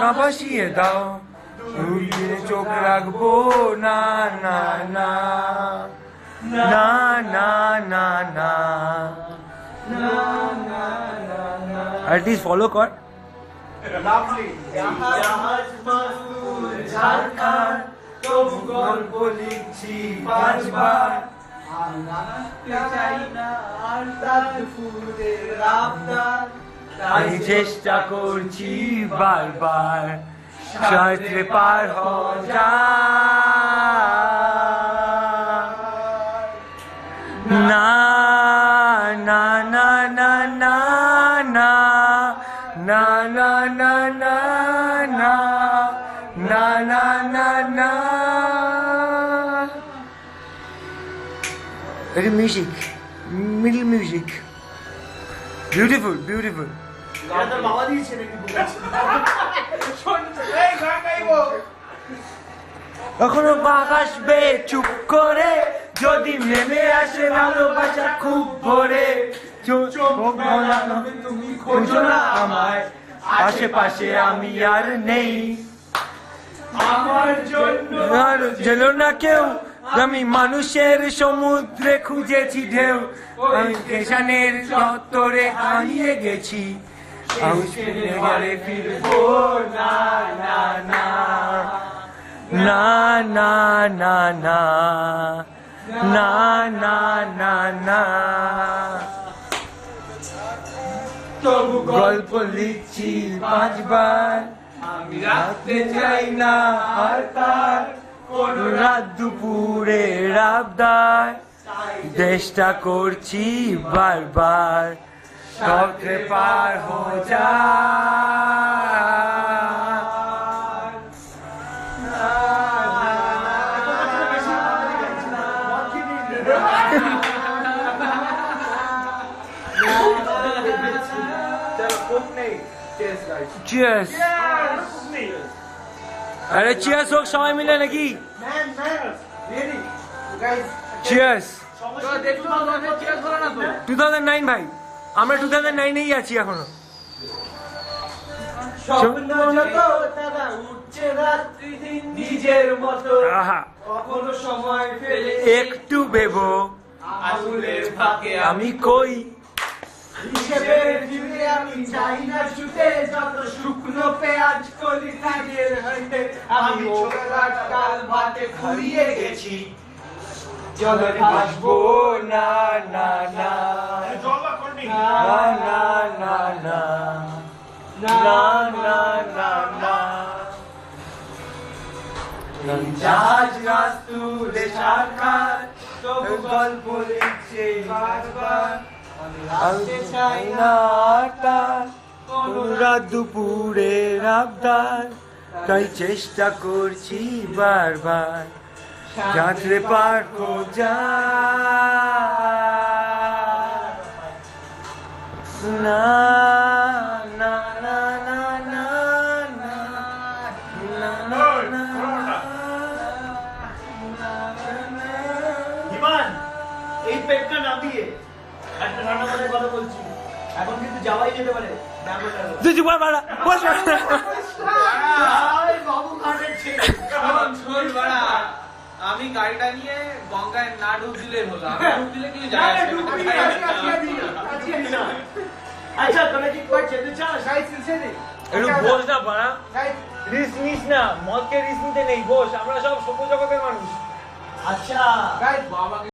কাঁপাসিয়ে দাও, দুদিনে চোখ রাখবো না না না না না না না। আর্টিস্ট ফলো কর। তবু গল্প লিখছি 5 বার, আমি চেষ্টা করছি বারবার, সাঁতরে পার হওয়া না না না না না না না না না না না না না না না। এটা music, middle music, beautiful beautiful. কখনো বাতাস বে চুপ করে, যদি নেমে আসে ভালোবাসা খুব ভরে, তুমি খোঁজো না আমায়, আশেপাশে আমি আর নেই, আমার জন্য আর যেন না কেউ, আমি মানুষের সমুদ্রে খুঁজেছি ঢেউ, আমি স্টেশনের চত্বরে হারিয়ে গেছি, আমি ফিরবো না না না না না না না না না না না। তবু গল্প লিখছি 5 বার, আমি রাখতে চাই না আর তার কোনো রাত দুপুরে আবদার, চেষ্টা করছি বারবার, সবকে পার হয়ে Cheers! अरे cheers হোক সবাই মিলে নাকি? Cheers! 2009 ভাই, আমরা 2009-এই আছি এখনো। নিজের মতো কখনো সময় পেলে একটু ভেবো, আঙুলের ফাঁকে আমি কই হিসেবের ফিরে, আমি চাই না ছুটে, যত শুকনো পেঁয়াজ কলি কাজের হইতে, আমি ছোটলাট কাল ভাতে ঘুরিয়ে গেছি, জলে ভাসবো না না না না না না না না না না না। জাহাজ রাস্তুলে সরকার, তবু গল্প লিখছে বারবার, আমি চাই না কোনো রাত দুপুরে আবদার, তাই চেষ্টা করছি বারবার, যাত্রে পার খোঁজা না না না না না না। এই পেটটা নামিয়ে একটা ঠান্ডা মাথায় কথা বলছি, এখন কিন্তু যাওয়াই যেতে পারে। আমি গাড়িটা নিয়ে গঙ্গায় না ডুব দিলে হলো, ডুব দিলে কি যায়? আচ্ছা তোমরা কি কই যেতে চাও? একটু বস না বাড়া, রিস্ক নিস না, মদকে রিস্ক নিতে নেই, বস, আমরা সব সভ্য জগতের মানুষ। আচ্ছা বাবাকে